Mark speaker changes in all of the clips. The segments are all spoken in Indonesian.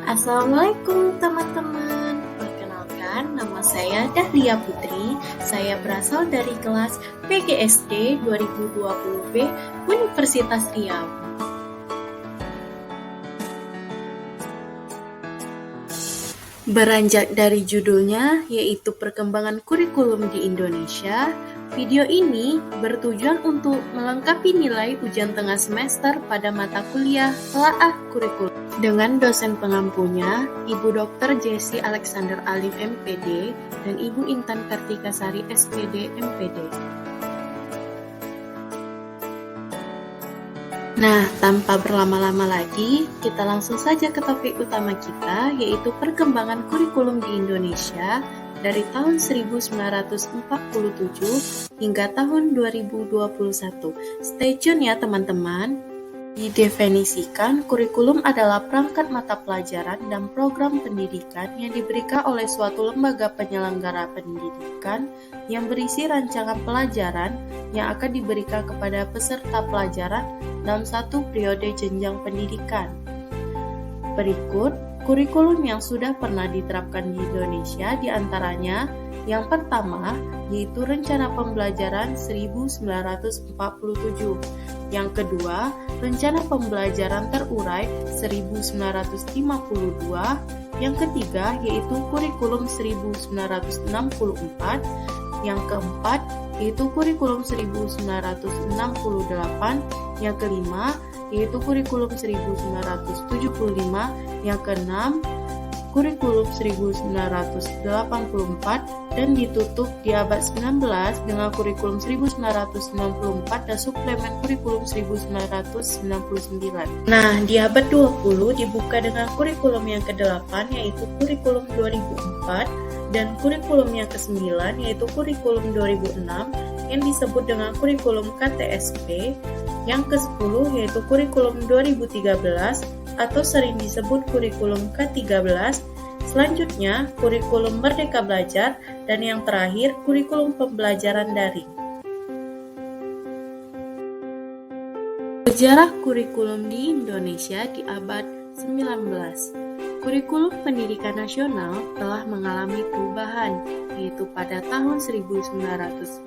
Speaker 1: Assalamualaikum teman-teman. Perkenalkan, nama saya Dahlia Putri. Saya berasal dari kelas PGSD 2020B Universitas Riau. Beranjak dari judulnya, yaitu perkembangan kurikulum di Indonesia, video ini bertujuan untuk melengkapi nilai ujian tengah semester pada mata kuliah telaah kurikulum. Dengan dosen pengampunya, Ibu Dr. Jessie Alexander Alim MPD dan Ibu Intan Kartikasari SPD MPD. Nah, tanpa berlama-lama lagi, kita langsung saja ke topik utama kita, yaitu perkembangan kurikulum di Indonesia dari tahun 1947 hingga tahun 2021. Stay tune ya teman-teman. Didefinisikan, kurikulum adalah perangkat mata pelajaran dan program pendidikan yang diberikan oleh suatu lembaga penyelenggara pendidikan yang berisi rancangan pelajaran yang akan diberikan kepada peserta pelajaran dalam satu periode jenjang pendidikan. Berikut kurikulum yang sudah pernah diterapkan di Indonesia diantaranya yang pertama yaitu Rencana Pembelajaran 1947, yang kedua Rencana Pembelajaran Terurai 1952, yang ketiga yaitu Kurikulum 1964, yang keempat yaitu Kurikulum 1968, yang kelima yaitu Kurikulum 1975, yang keenam Kurikulum 1984, dan ditutup di abad 19 dengan Kurikulum 1994 dan Suplemen Kurikulum 1999. Nah, di abad 20 dibuka dengan kurikulum yang ke-8 yaitu Kurikulum 2004 dan kurikulum yang ke-9 yaitu Kurikulum 2006 yang disebut dengan Kurikulum KTSP, yang ke-10 yaitu Kurikulum 2013 atau sering disebut Kurikulum K13, selanjutnya Kurikulum Merdeka Belajar, dan yang terakhir Kurikulum Pembelajaran Daring. Sejarah kurikulum di Indonesia di abad 19. Kurikulum pendidikan nasional telah mengalami perubahan, yaitu pada tahun 1947,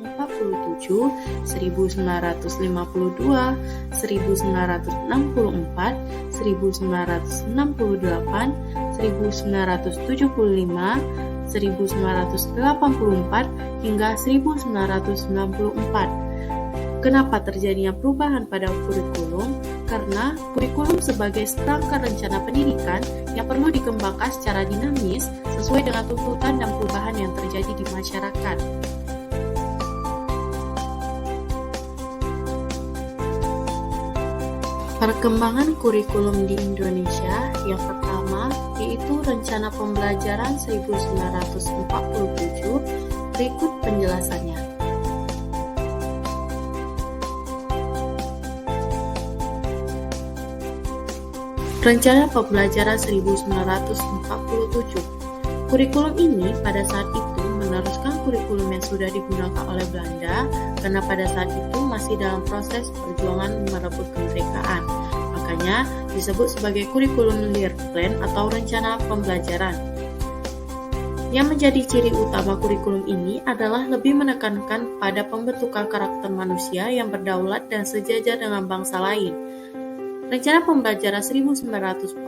Speaker 1: 1952, 1964, 1968, 1975, 1984, hingga 1994. Kenapa terjadinya perubahan pada kurikulum? Karena kurikulum sebagai serangkaian rencana pendidikan yang perlu dikembangkan secara dinamis sesuai dengan tuntutan dan perubahan yang terjadi di masyarakat. Perkembangan kurikulum di Indonesia yang pertama yaitu Rencana Pembelajaran 1947, berikut penjelasannya. Rencana Pembelajaran 1947. Kurikulum ini pada saat itu meneruskan kurikulum yang sudah digunakan oleh Belanda karena pada saat itu masih dalam proses perjuangan merebut kemerdekaan. Makanya disebut sebagai kurikulum Leerplan atau rencana pembelajaran. Yang menjadi ciri utama kurikulum ini adalah lebih menekankan pada pembentukan karakter manusia yang berdaulat dan sejajar dengan bangsa lain. Rencana Pembelajaran 1947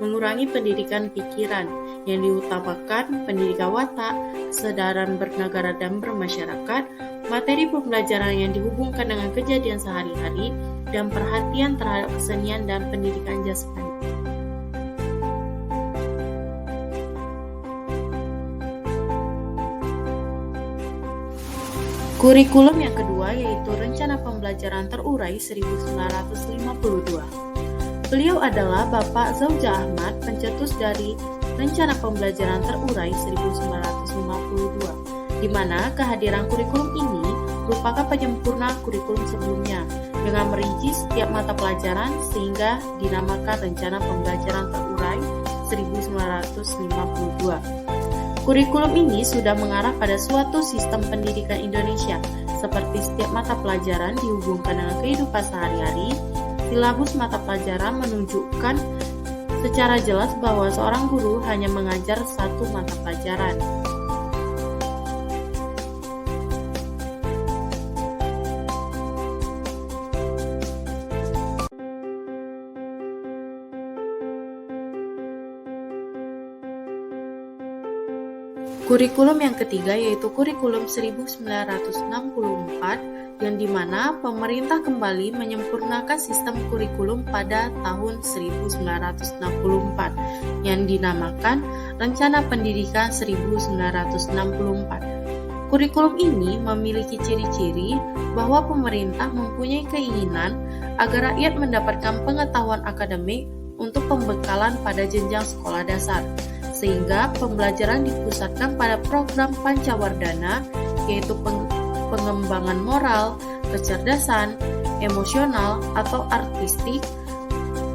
Speaker 1: mengurangi pendidikan pikiran yang diutamakan pendidikan watak, kesadaran bernegara dan bermasyarakat, materi pembelajaran yang dihubungkan dengan kejadian sehari-hari, dan perhatian terhadap kesenian dan pendidikan jasmani. Kurikulum yang kedua yaitu Rencana Pembelajaran Terurai 1952. Beliau adalah Bapak Zauja Ahmad, pencetus dari Rencana Pembelajaran Terurai 1952, di mana kehadiran kurikulum ini merupakan penyempurna kurikulum sebelumnya dengan merinci setiap mata pelajaran sehingga dinamakan Rencana Pembelajaran Terurai 1952. Kurikulum ini sudah mengarah pada suatu sistem pendidikan Indonesia, seperti setiap mata pelajaran dihubungkan dengan kehidupan sehari-hari. Silabus mata pelajaran menunjukkan secara jelas bahwa seorang guru hanya mengajar satu mata pelajaran. Kurikulum yang ketiga yaitu kurikulum 1964 yang dimana pemerintah kembali menyempurnakan sistem kurikulum pada tahun 1964 yang dinamakan Rencana Pendidikan 1964. Kurikulum ini memiliki ciri-ciri bahwa pemerintah mempunyai keinginan agar rakyat mendapatkan pengetahuan akademik untuk pembekalan pada jenjang sekolah dasar, sehingga pembelajaran dipusatkan pada program Pancawardana, yaitu pengembangan moral, kecerdasan, emosional atau artistik,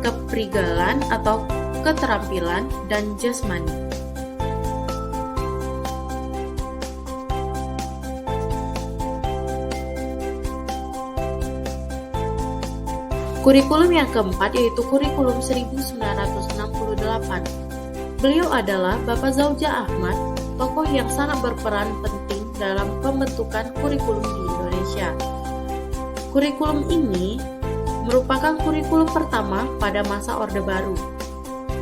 Speaker 1: keprigalan atau keterampilan, dan jasmani. Kurikulum yang keempat yaitu kurikulum 1968. Beliau adalah Bapak Zauja Ahmad, tokoh yang sangat berperan penting dalam pembentukan kurikulum di Indonesia. Kurikulum ini merupakan kurikulum pertama pada masa Orde Baru,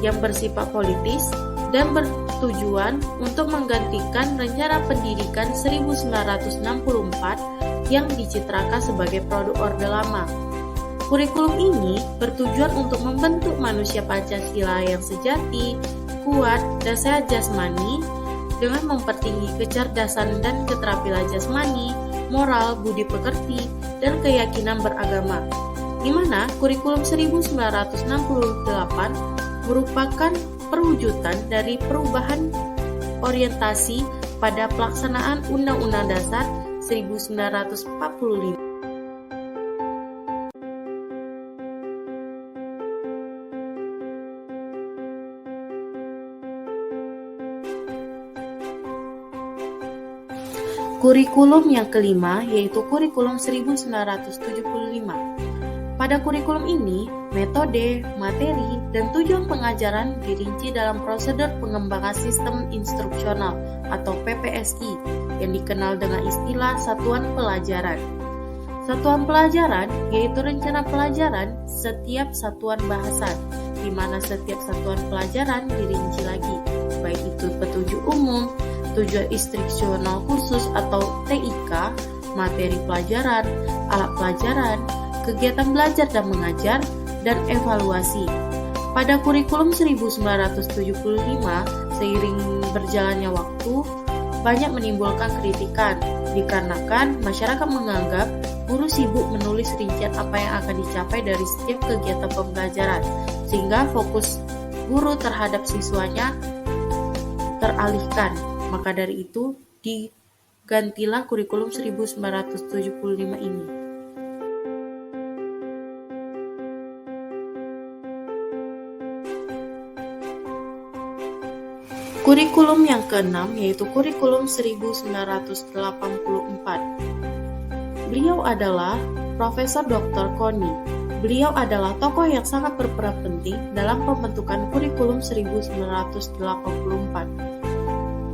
Speaker 1: yang bersifat politis dan bertujuan untuk menggantikan Rencana Pendidikan 1964 yang dicitrakan sebagai produk Orde Lama. Kurikulum ini bertujuan untuk membentuk manusia Pancasila yang sejati, kuat, dan sehat jasmani dengan mempertinggi kecerdasan dan keterampilan jasmani, moral, budi pekerti, dan keyakinan beragama. Di mana kurikulum 1968 merupakan perwujudan dari perubahan orientasi pada pelaksanaan Undang-Undang Dasar 1945. Kurikulum yang kelima yaitu kurikulum 1975. Pada kurikulum ini, metode, materi, dan tujuan pengajaran dirinci dalam prosedur pengembangan sistem instruksional atau PPSI yang dikenal dengan istilah satuan pelajaran. Satuan pelajaran yaitu rencana pelajaran setiap satuan bahasa, di mana setiap satuan pelajaran dirinci lagi, baik itu petunjuk umum, tujuan instruksional khusus atau TIK, materi pelajaran, alat pelajaran, kegiatan belajar dan mengajar, dan evaluasi. Pada kurikulum 1975, seiring berjalannya waktu, banyak menimbulkan kritikan, dikarenakan masyarakat menganggap guru sibuk menulis rincian apa yang akan dicapai dari setiap kegiatan pembelajaran, sehingga fokus guru terhadap siswanya teralihkan. Maka dari itu, digantilah kurikulum 1975 ini. Kurikulum yang keenam yaitu kurikulum 1984. Beliau adalah Profesor Dr. Koni. Beliau adalah tokoh yang sangat berperan penting dalam pembentukan kurikulum 1984.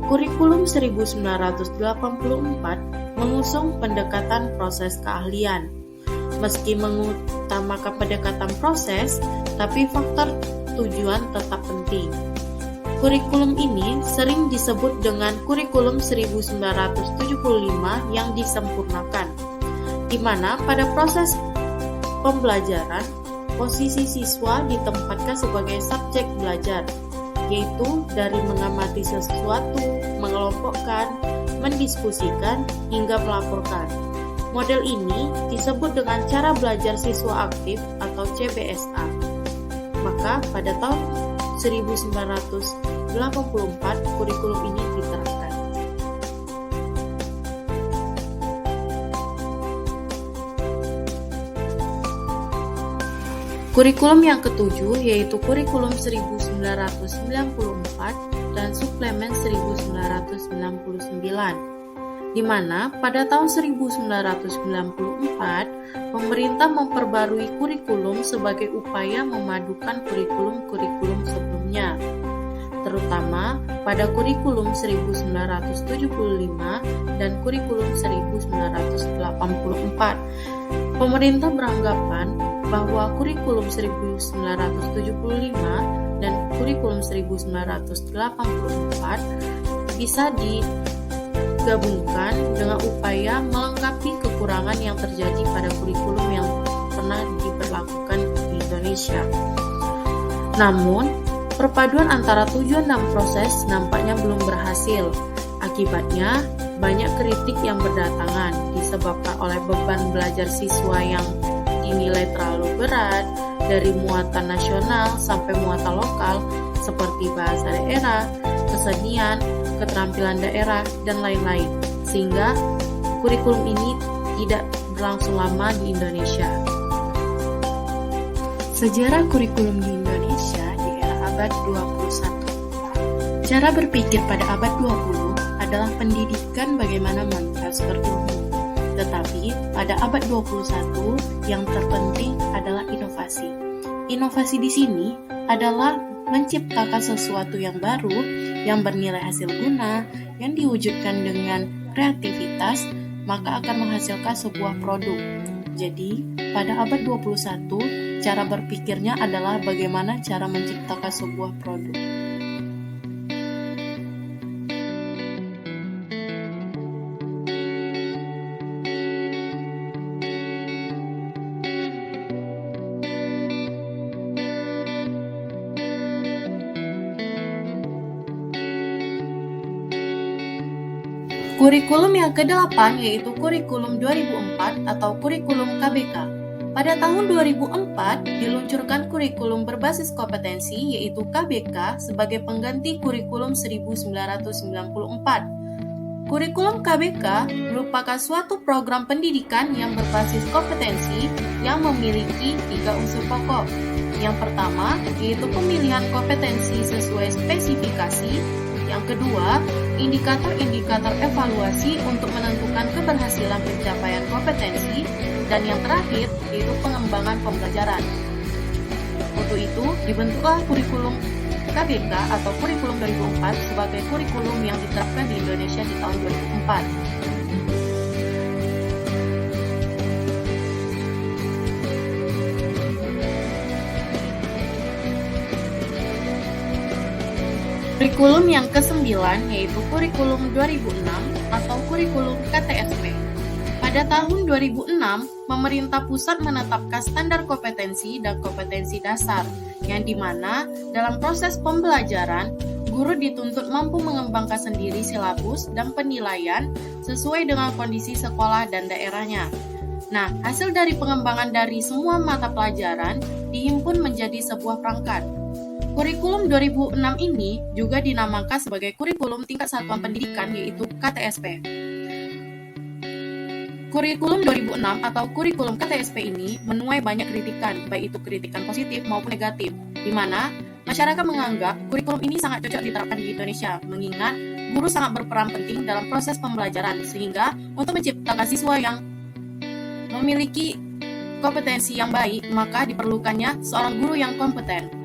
Speaker 1: Kurikulum 1984 mengusung pendekatan proses keahlian. Meski mengutamakan pendekatan proses, tapi faktor tujuan tetap penting. Kurikulum ini sering disebut dengan kurikulum 1975 yang disempurnakan, di mana pada proses pembelajaran, posisi siswa ditempatkan sebagai subjek belajar, yaitu dari mengamati sesuatu, mengelompokkan, mendiskusikan, hingga melaporkan. Model ini disebut dengan cara belajar siswa aktif atau CBSA. Maka pada tahun 1984 kurikulum ini diterapkan. Kurikulum yang ketujuh yaitu kurikulum 1994 dan suplemen 1999, di mana pada tahun 1994 pemerintah memperbarui kurikulum sebagai upaya memadukan kurikulum-kurikulum sebelumnya. terutama pada kurikulum 1975 dan kurikulum 1984. Pemerintah beranggapan bahwa kurikulum 1975 dan kurikulum 1984 bisa digabungkan dengan upaya melengkapi kekurangan yang terjadi pada kurikulum yang pernah diberlakukan di Indonesia. Namun, perpaduan antara tujuan dan proses nampaknya belum berhasil. Akibatnya, banyak kritik yang berdatangan disebabkan oleh beban belajar siswa yang dinilai terlalu berat, dari muatan nasional sampai muatan lokal seperti bahasa daerah, kesenian, keterampilan daerah, dan lain-lain, sehingga kurikulum ini tidak berlangsung lama di Indonesia. Sejarah kurikulum di Indonesia di era abad 21. Cara berpikir pada abad 20 adalah pendidikan bagaimana mentransfer ilmu. Tetapi pada abad 21 yang terpenting adalah inovasi. Inovasi di sini adalah menciptakan sesuatu yang baru, yang bernilai hasil guna, yang diwujudkan dengan kreativitas, maka akan menghasilkan sebuah produk. Jadi, pada abad 21, cara berpikirnya adalah bagaimana cara menciptakan sebuah produk. Kurikulum yang ke-8 yaitu kurikulum 2004 atau kurikulum KBK. Pada tahun 2004 diluncurkan kurikulum berbasis kompetensi yaitu KBK sebagai pengganti kurikulum 1994. Kurikulum KBK merupakan suatu program pendidikan yang berbasis kompetensi yang memiliki 3 unsur pokok. Yang pertama yaitu pemilihan kompetensi sesuai spesifikasi. Yang kedua, indikator-indikator evaluasi untuk menentukan keberhasilan pencapaian kompetensi, dan yang terakhir yaitu pengembangan pembelajaran. Untuk itu, dibentuklah kurikulum KBK atau kurikulum 2004 sebagai kurikulum yang diterapkan di Indonesia di tahun 2004. Kurikulum yang ke-9 yaitu kurikulum 2006 atau kurikulum KTSP. Pada tahun 2006, pemerintah pusat menetapkan standar kompetensi dan kompetensi dasar, yang dimana dalam proses pembelajaran, guru dituntut mampu mengembangkan sendiri silabus dan penilaian sesuai dengan kondisi sekolah dan daerahnya. Nah, hasil dari pengembangan dari semua mata pelajaran dihimpun menjadi sebuah perangkat. Kurikulum 2006 ini juga dinamakan sebagai kurikulum tingkat satuan pendidikan yaitu KTSP. Kurikulum 2006 atau kurikulum KTSP ini menuai banyak kritikan, baik itu kritikan positif maupun negatif, di mana masyarakat menganggap kurikulum ini sangat cocok diterapkan di Indonesia, mengingat guru sangat berperan penting dalam proses pembelajaran, sehingga untuk menciptakan siswa yang memiliki kompetensi yang baik, maka diperlukannya seorang guru yang kompeten.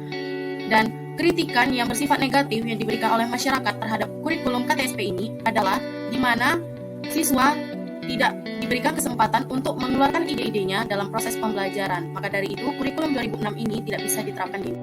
Speaker 1: Dan kritikan yang bersifat negatif yang diberikan oleh masyarakat terhadap kurikulum KTSP ini adalah di mana siswa tidak diberikan kesempatan untuk mengeluarkan ide-idenya dalam proses pembelajaran. Maka dari itu, kurikulum 2006 ini tidak bisa diterapkan di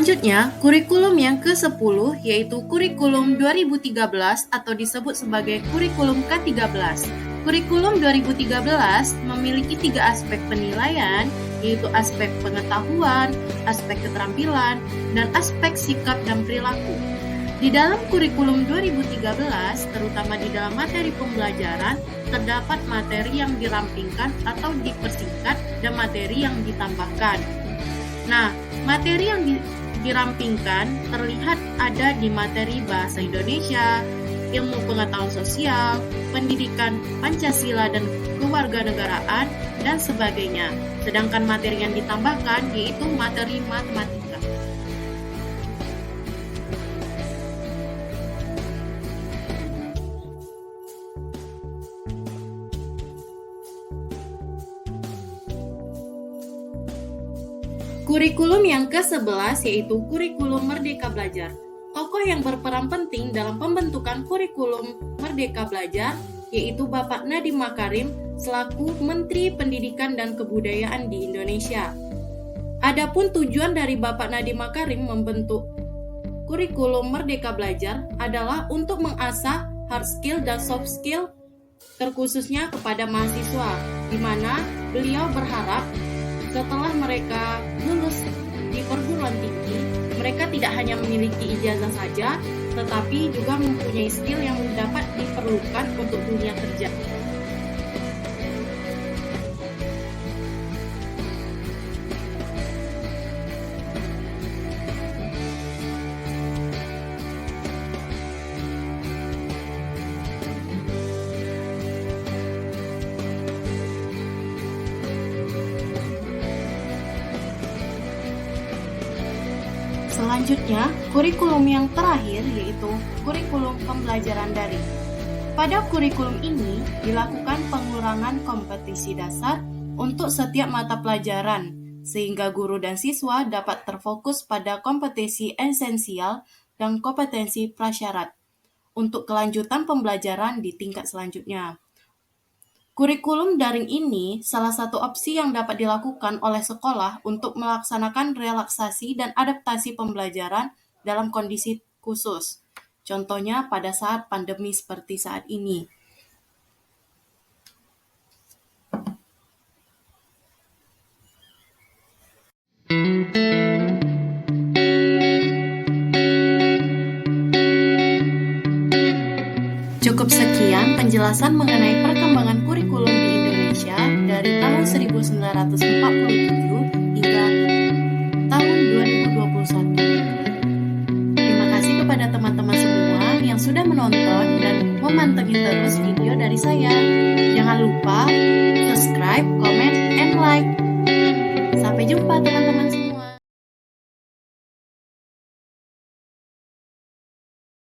Speaker 1: Selanjutnya, kurikulum yang ke-10 yaitu kurikulum 2013 atau disebut sebagai kurikulum K13. Kurikulum 2013 memiliki 3 aspek penilaian, yaitu aspek pengetahuan, aspek keterampilan, dan aspek sikap dan perilaku. Di dalam kurikulum 2013, terutama di dalam materi pembelajaran, terdapat materi yang dirampingkan atau dipersingkat dan materi yang ditambahkan. Nah, materi yang dirampingkan terlihat ada di materi bahasa Indonesia, ilmu pengetahuan sosial, pendidikan Pancasila dan kewarganegaraan, dan sebagainya. Sedangkan materi yang ditambahkan yaitu materi matematika. Kurikulum yang ke-11 yaitu kurikulum Merdeka Belajar. Tokoh yang berperan penting dalam pembentukan kurikulum Merdeka Belajar yaitu Bapak Nadiem Makarim selaku Menteri Pendidikan dan Kebudayaan di Indonesia. Adapun tujuan dari Bapak Nadiem Makarim membentuk kurikulum Merdeka Belajar adalah untuk mengasah hard skill dan soft skill terkhususnya kepada mahasiswa, di mana beliau berharap setelah mereka lulus di perguruan tinggi, mereka tidak hanya memiliki ijazah saja, tetapi juga mempunyai skill yang dapat diperlukan untuk dunia kerja. Selanjutnya, kurikulum yang terakhir yaitu kurikulum pembelajaran daring. Pada kurikulum ini dilakukan pengurangan kompetisi dasar untuk setiap mata pelajaran, sehingga guru dan siswa dapat terfokus pada kompetensi esensial dan kompetensi prasyarat untuk kelanjutan pembelajaran di tingkat selanjutnya. Kurikulum daring ini salah satu opsi yang dapat dilakukan oleh sekolah untuk melaksanakan relaksasi dan adaptasi pembelajaran dalam kondisi khusus. Contohnya pada saat pandemi seperti saat ini. Cukup sekian penjelasan mengenai perkembangan kurikulum di Indonesia dari tahun 1947 hingga tahun 2021. Terima kasih kepada teman-teman semua yang sudah menonton dan memantengin terus video dari saya. Jangan lupa subscribe, comment, and like. Sampai jumpa teman-teman semua.